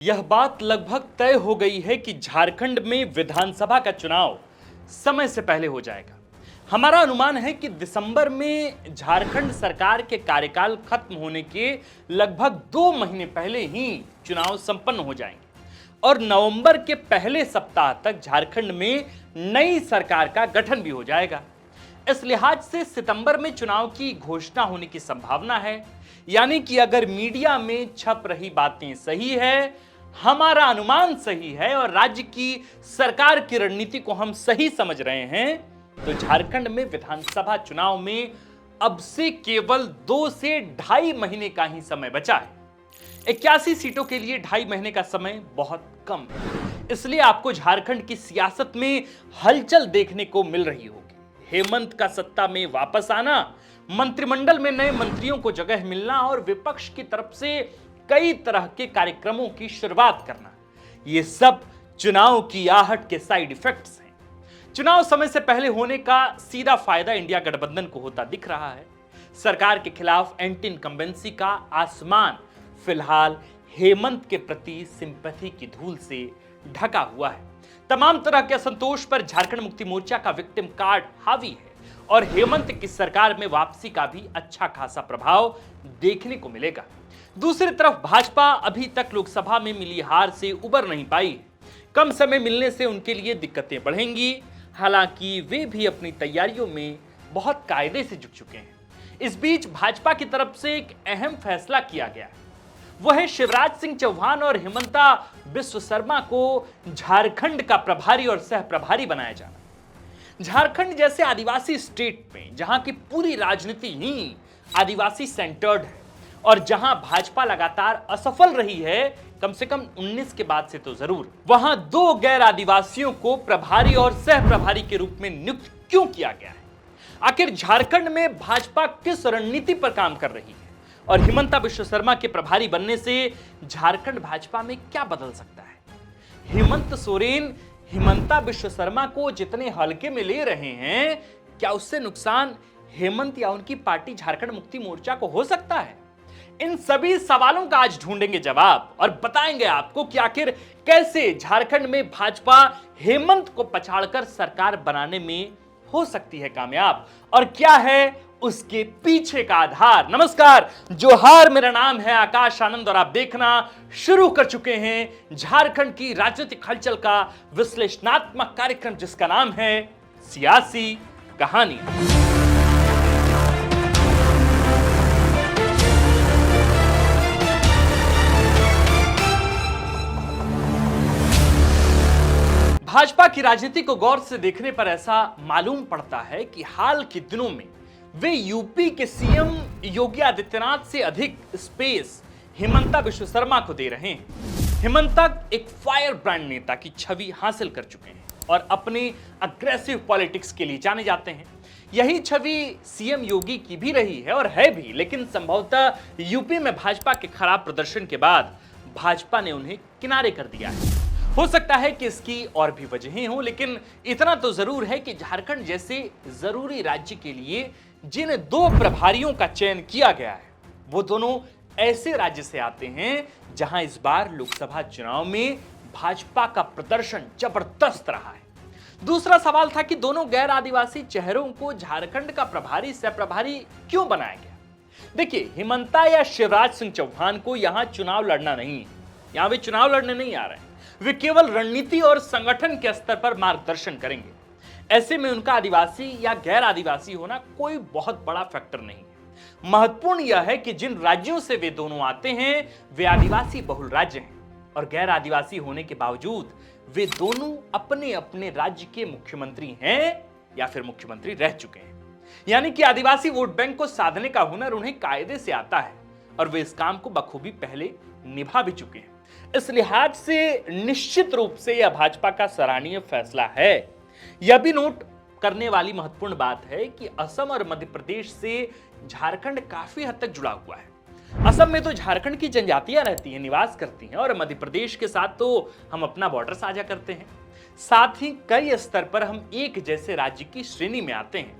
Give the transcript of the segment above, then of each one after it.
यह बात लगभग तय हो गई है कि झारखंड में विधानसभा का चुनाव समय से पहले हो जाएगा। हमारा अनुमान है कि दिसंबर में झारखंड सरकार के कार्यकाल खत्म होने के लगभग 2 महीने पहले ही चुनाव संपन्न हो जाएंगे और नवंबर के पहले सप्ताह तक झारखंड में नई सरकार का गठन भी हो जाएगा। इस लिहाज से सितंबर में चुनाव की घोषणा होने की संभावना है। यानी कि अगर मीडिया में छप रही बातें सही है, हमारा अनुमान सही है और राज्य की सरकार की रणनीति को हम सही समझ रहे हैं, तो झारखंड में विधानसभा चुनाव में अब से केवल 2 से ढाई महीने का ही समय बचा है। 81 सीटों के लिए 2.5 महीने का समय बहुत कम है। इसलिए आपको झारखंड की सियासत में हलचल देखने को मिल रही होगी। हेमंत का सत्ता में वापस आना, मंत्रिमंडल में नए मंत्रियों को जगह मिलना और विपक्ष की तरफ से कई तरह के कार्यक्रमों की शुरुआत करना, ये सब चुनाव की आहट के साइड इफेक्ट्स हैं। चुनाव समय से पहले होने का सीधा फायदा इंडिया गठबंधन को होता दिख रहा है। सरकार के खिलाफ एंटी इनकम्बेंसी का आसमान फिलहाल हेमंत के प्रति सिंपैथी की धूल से ढका हुआ है। तमाम तरह के असंतोष पर झारखंड मुक्ति मोर्चा का विक्टिम कार्ड हावी है और हेमंत की सरकार में वापसी का भी अच्छा खासा प्रभाव देखने को मिलेगा। दूसरी तरफ भाजपा अभी तक लोकसभा में मिली हार से उबर नहीं पाई। कम समय मिलने से उनके लिए दिक्कतें बढ़ेंगी। हालांकि वे भी अपनी तैयारियों में बहुत कायदे से जुट चुके हैं। इस बीच भाजपा की तरफ से एक अहम फैसला किया गया है, वह है शिवराज सिंह चौहान और हिमंता बिस्व शर्मा को झारखंड का प्रभारी और सह प्रभारी बनाया जाना। झारखंड जैसे आदिवासी स्टेट में, जहां की पूरी राजनीति ही आदिवासी सेंटर्ड है और जहां भाजपा लगातार असफल रही है, कम से कम 19 के बाद से तो जरूर, वहां 2 गैर आदिवासियों को प्रभारी और सह प्रभारी के रूप में नियुक्त क्यों किया गया है? आखिर झारखंड में भाजपा किस रणनीति पर काम कर रही है और हिमंता बिस्व शर्मा के प्रभारी बनने से झारखंड भाजपा में क्या बदल सकता है? हेमंत सोरेन हिमंता बिस्व शर्मा को जितने हल्के में ले रहे हैं, क्या उससे नुकसान हेमंत या उनकी पार्टी झारखंड मुक्ति मोर्चा को हो सकता है? इन सभी सवालों का आज ढूंढेंगे जवाब और बताएंगे आपको कि आखिर कैसे झारखंड में भाजपा हेमंत को पछाड़कर सरकार बनाने में हो सकती है कामयाब और क्या है उसके पीछे का आधार। नमस्कार, जोहार, मेरा नाम है आकाश आनंद और आप देखना शुरू कर चुके हैं झारखंड की राजनीतिक हलचल का विश्लेषणात्मक कार्यक्रम, जिसका नाम है सियासी कहानी। भाजपा की राजनीति को गौर से देखने पर ऐसा मालूम पड़ता है कि हाल के दिनों में वे यूपी के सीएम योगी आदित्यनाथ से अधिक स्पेस हिमंता बिस्व शर्मा को दे रहे हैं। हिमंता एक फायर ब्रांड नेता की छवि हासिल कर चुके हैं और अपने अग्रेसिव पॉलिटिक्स के लिए जाने जाते हैं। यही छवि सीएम योगी की भी रही है और है भी, लेकिन संभवतः यूपी में भाजपा के खराब प्रदर्शन के बाद भाजपा ने उन्हें किनारे कर दिया है। हो सकता है कि इसकी और भी वजहें हों, लेकिन इतना तो जरूर है कि झारखंड जैसे जरूरी राज्य के लिए जिन 2 प्रभारियों का चयन किया गया है, वो दोनों ऐसे राज्य से आते हैं जहां इस बार लोकसभा चुनाव में भाजपा का प्रदर्शन जबरदस्त रहा है। दूसरा सवाल था कि दोनों गैर आदिवासी चेहरों को झारखंड का प्रभारी सह प्रभारी क्यों बनाया गया? देखिए, हिमंता या शिवराज सिंह चौहान को यहां चुनाव लड़ना नहीं है। यहां वे चुनाव लड़ने नहीं आ रहे हैं, वे केवल रणनीति और संगठन के स्तर पर मार्गदर्शन करेंगे। ऐसे में उनका आदिवासी या गैर आदिवासी होना कोई बहुत बड़ा फैक्टर नहीं है। महत्वपूर्ण यह है कि जिन राज्यों से वे दोनों आते हैं वे आदिवासी बहुल राज्य हैं और गैर आदिवासी होने के बावजूद वे दोनों अपने अपने राज्य के मुख्यमंत्री हैं या फिर मुख्यमंत्री रह चुके हैं। यानी कि आदिवासी वोट बैंक को साधने का हुनर उन्हें कायदे से आता है और वे इस काम को बखूबी पहले निभा भी चुके हैं। इस लिहाज से निश्चित रूप से यह भाजपा का सराहनीय फैसला है। यह भी नोट करने वाली महत्वपूर्ण बात है कि असम और मध्य प्रदेश से झारखंड काफी हद तक जुड़ा हुआ है। असम में तो झारखंड की जनजातियां रहती हैं, निवास करती हैं और मध्य प्रदेश के साथ तो हम अपना बॉर्डर साझा करते हैं। साथ ही कई स्तर पर हम एक जैसे राज्य की श्रेणी में आते हैं।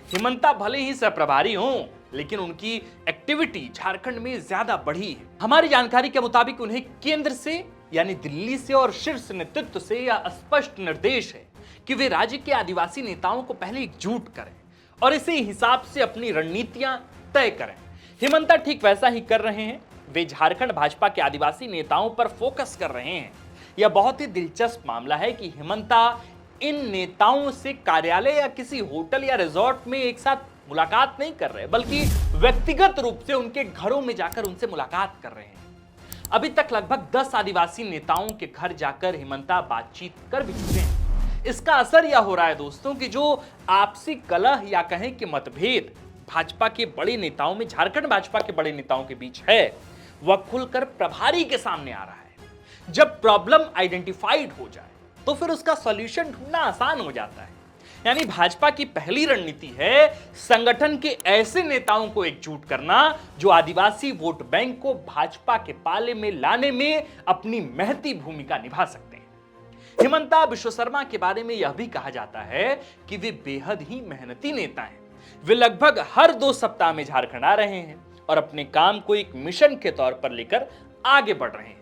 हिमंता भले ही सहप्रभारी हों, लेकिन उनकी एक्टिविटी झारखंड में ज्यादा बढ़ी है। हमारी जानकारी के मुताबिक उन्हें केंद्र से यानी दिल्ली से और शीर्ष नेतृत्व से यह स्पष्ट निर्देश है कि वे राज्य के आदिवासी नेताओं को पहले एकजुट करें और इसी हिसाब से अपनी रणनीतियां तय करें। हेमंता ठीक वैसा ही कर रहे हैं। वे झारखंड भाजपा के आदिवासी नेताओं पर फोकस कर रहे हैं। यह बहुत ही दिलचस्प मामला है कि हेमंता इन नेताओं से कार्यालय या किसी होटल या रिजॉर्ट में एक साथ मुलाकात नहीं कर रहे, बल्कि व्यक्तिगत रूप से उनके घरों में जाकर उनसे मुलाकात कर रहे हैं। अभी तक लगभग 10 आदिवासी नेताओं के घर जाकर हेमंता बातचीत कर भी चुके हैं। इसका असर यह हो रहा है दोस्तों कि जो आपसी कलह या कहें कि मतभेद भाजपा के बड़े नेताओं में, झारखंड भाजपा के बड़े नेताओं के बीच है, वह खुलकर प्रभारी के सामने आ रहा है। जब प्रॉब्लम आइडेंटिफाइड हो जाए तो फिर उसका सॉल्यूशन ढूंढना आसान हो जाता है। यानी भाजपा की पहली रणनीति है संगठन के ऐसे नेताओं को एकजुट करना जो आदिवासी वोट बैंक को भाजपा के पाले में लाने में अपनी महती भूमिका निभा सकते हैं। हेमंता बिश्व शर्मा के बारे में यह भी कहा जाता है कि वे बेहद ही मेहनती नेता हैं। वे लगभग हर 2 सप्ताह में झारखंड आ रहे हैं और अपने काम को एक मिशन के तौर पर लेकर आगे बढ़ रहे हैं।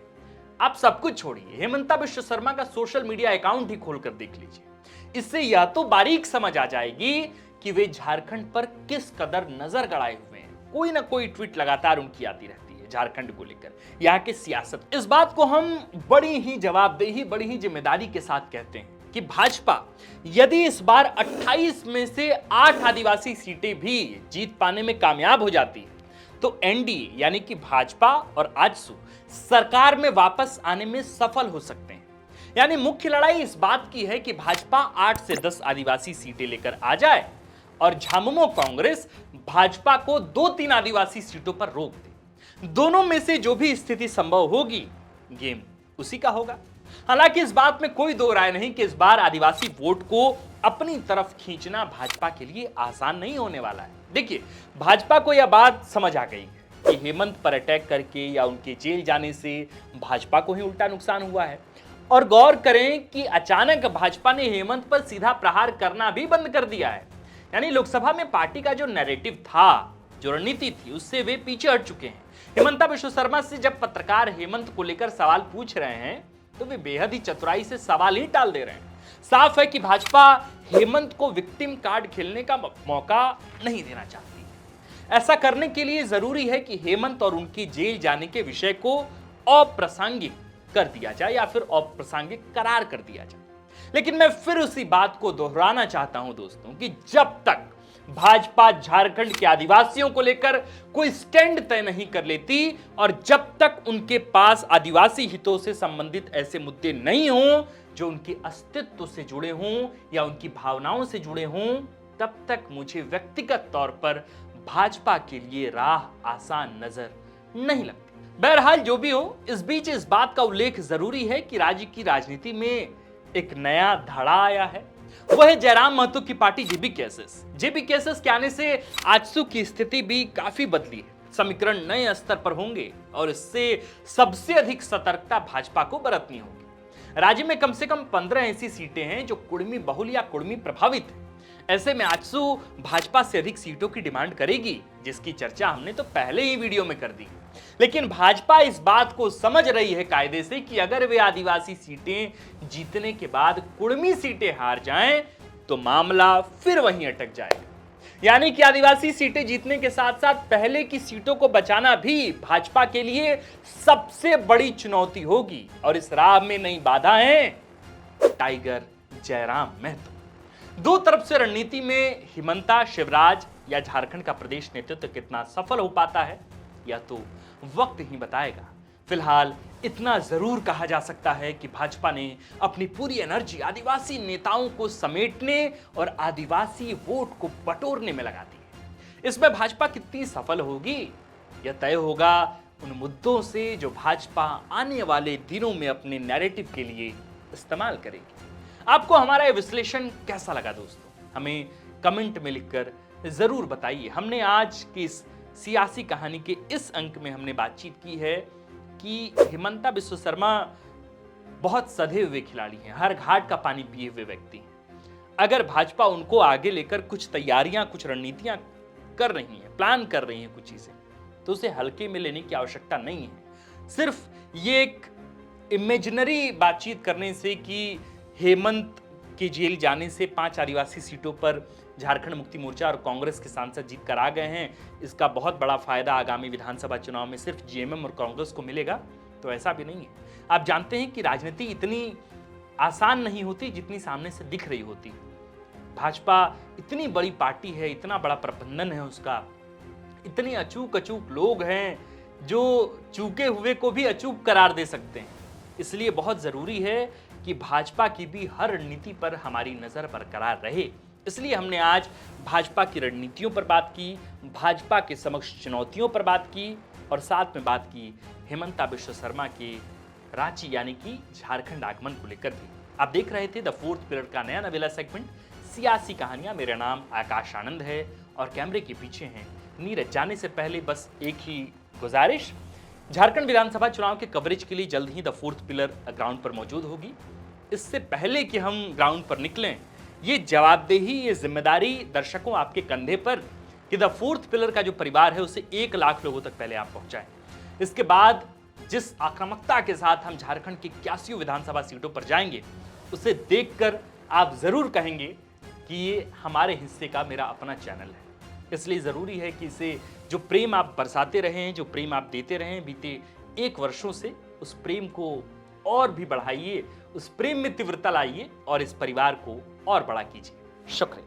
आप सब कुछ छोड़िए, हेमंता बिश्व शर्मा का सोशल मीडिया अकाउंट ही खोलकर देख लीजिए। इससे या तो बारीक समझ आ जाएगी कि वे झारखंड पर किस कदर नजर गड़ाए हुए हैं। कोई ना कोई ट्वीट लगातार उनकी आती रहती है झारखंड को लेकर, यहाँ की सियासत। इस बात को हम बड़ी ही जवाबदेही, बड़ी ही जिम्मेदारी के साथ कहते हैं कि भाजपा यदि इस बार 28 में से 8 आदिवासी सीटें भी जीत पाने में कामयाब हो जाती है तो एनडीए यानी कि भाजपा और आजसू सरकार में वापस आने में सफल हो सकते हैं। यानी मुख्य लड़ाई इस बात की है कि भाजपा 8 से 10 आदिवासी सीटें लेकर आ जाए और झामुमो कांग्रेस भाजपा को 2-3 आदिवासी सीटों पर रोक दे। दोनों में से जो भी स्थिति संभव होगी, गेम उसी का होगा। हालांकि इस बात में कोई दो राय नहीं कि इस बार आदिवासी वोट को अपनी तरफ खींचना भाजपा के लिए आसान नहीं होने वाला है। देखिए, भाजपा को यह बात समझ आ गई है कि हेमंत पर अटैक करके या उनके जेल जाने से भाजपा को ही उल्टा नुकसान हुआ है। और गौर करें कि अचानक भाजपा ने हेमंत पर सीधा प्रहार करना भी बंद कर दिया है। यानी लोकसभा में पार्टी का जो नैरेटिव था, जो रणनीति थी, उससे वे पीछे हट चुके हैं। हेमंता बिश्व शर्मा से जब पत्रकार हेमंत को लेकर सवाल पूछ रहे हैं तो वे बेहद ही चतुराई से सवाल ही टाल दे रहे हैं। साफ है कि भाजपा हेमंत को विक्टिम कार्ड खेलने का मौका नहीं देना चाहती। ऐसा करने के लिए जरूरी है कि हेमंत और उनकी जेल जाने के विषय को अप्रासंगिक कर दिया जाए या फिर अप्रासंगिक करार कर दिया जाए। लेकिन मैं फिर उसी बात को दोहराना चाहता हूं दोस्तों कि जब तक भाजपा झारखंड के आदिवासियों को लेकर कोई स्टैंड तय नहीं कर लेती और जब तक उनके पास आदिवासी हितों से संबंधित ऐसे मुद्दे नहीं हों जो उनके अस्तित्व से जुड़े हों या उनकी भावनाओं से जुड़े हों, तब तक मुझे व्यक्तिगत तौर पर भाजपा के लिए राह आसान नजर नहीं लगती। बहरहाल जो भी हो, इस बीच इस बात का उल्लेख जरूरी है कि राज्य की राजनीति में एक नया धड़ा आया है। वह है जयराम महतो की पार्टी जेबीकेएसएस। जेबीकेएसएस के आने से आजसू की स्थिति भी काफी बदली है। समीकरण नए स्तर पर होंगे और इससे सबसे अधिक सतर्कता भाजपा को बरतनी होगी। राज्य में कम से कम 15 ऐसी सीटें हैं जो कुर्मी बहुल या कुर्मी प्रभावित है। ऐसे में आजसू भाजपा से अधिक सीटों की डिमांड करेगी, जिसकी चर्चा हमने तो पहले ही वीडियो में कर दी। लेकिन भाजपा इस बात को समझ रही है कायदे से कि अगर वे आदिवासी सीटें जीतने के बाद कुर्मी सीटें हार जाएं तो मामला फिर वहीं अटक जाएगा। यानी कि आदिवासी सीटें जीतने के साथ साथ पहले की सीटों को बचाना भी भाजपा के लिए सबसे बड़ी चुनौती होगी। और इस राह में नई बाधा है टाइगर जयराम महतो। दो तरफ से रणनीति में हिमंता, शिवराज या झारखंड का प्रदेश नेतृत्व कितना सफल हो पाता है या तो वक्त ही बताएगा। फिलहाल इतना जरूर कहा जा सकता है कि भाजपा ने अपनी पूरी एनर्जी आदिवासी नेताओं को समेटने और आदिवासी वोट को बटोरने में लगा दी है। इसमें भाजपा कितनी सफल होगी यह तय होगा उन मुद्दों से जो भाजपा आने वाले दिनों में अपने नैरेटिव के लिए इस्तेमाल करेगी। आपको हमारा यह विश्लेषण कैसा लगा दोस्तों? हमें कमेंट में लिखकर जरूर बताइए। हमने आज की इस सियासी कहानी के इस अंक में हमने बातचीत की है कि हिमंता बिश्व शर्मा बहुत सधे हुए खिलाड़ी हैं, हर घाट का पानी पिए हुए व्यक्ति हैं। अगर भाजपा उनको आगे लेकर कुछ तैयारियां, कुछ रणनीतियां कर रही हैं, प्लान कर रही हैं कुछ चीजें, तो उसे हल्के में लेने की आवश्यकता नहीं है। सिर्फ ये एक इमेजिनरी बातचीत करने से कि हेमंत के जेल जाने से 5 आदिवासी सीटों पर झारखंड मुक्ति मोर्चा और कांग्रेस के सांसद जीत कर आ गए हैं, इसका बहुत बड़ा फायदा आगामी विधानसभा चुनाव में सिर्फ जेएमएम और कांग्रेस को मिलेगा, तो ऐसा भी नहीं है। आप जानते हैं कि राजनीति इतनी आसान नहीं होती जितनी सामने से दिख रही होती। भाजपा इतनी बड़ी पार्टी है, इतना बड़ा प्रबंधन है उसका, इतने अचूक अचूक लोग हैं जो चूके हुए को भी अचूक करार दे सकते हैं। इसलिए बहुत जरूरी है कि भाजपा की भी हर रणनीति पर हमारी नजर बरकरार रहे। इसलिए हमने आज भाजपा की रणनीतियों पर बात की, भाजपा के समक्ष चुनौतियों पर बात की और साथ में बात की हेमंता बिश्व शर्मा के रांची यानी कि झारखंड आगमन को लेकर भी। आप देख रहे थे द फोर्थ पिलर का नया नवेला सेगमेंट सियासी कहानियां। मेरा नाम आकाश आनंद है और कैमरे के पीछे हैं नीरज। जाने से पहले बस एक ही गुजारिश, झारखंड विधानसभा चुनाव के कवरेज के लिए जल्द ही द फोर्थ पिलर ग्राउंड पर मौजूद होगी। इससे पहले कि हम ग्राउंड पर निकलें, ये जवाबदेही, ये जिम्मेदारी दर्शकों आपके कंधे पर कि द फोर्थ पिलर का जो परिवार है उसे 1 लाख लोगों तक पहले आप पहुंचाएं। इसके बाद जिस आक्रामकता के साथ हम झारखंड की 81 विधानसभा सीटों पर जाएंगे, उसे देखकर आप जरूर कहेंगे कि ये हमारे हिस्से का मेरा अपना चैनल है। इसलिए जरूरी है कि इसे जो प्रेम आप बरसाते रहे हैं, जो प्रेम आप देते रहे हैं बीते 1 वर्षों से, उस प्रेम को और भी बढ़ाइए, उस प्रेम में तीव्रता लाइए और इस परिवार को और बड़ा कीजिए। शुक्रिया।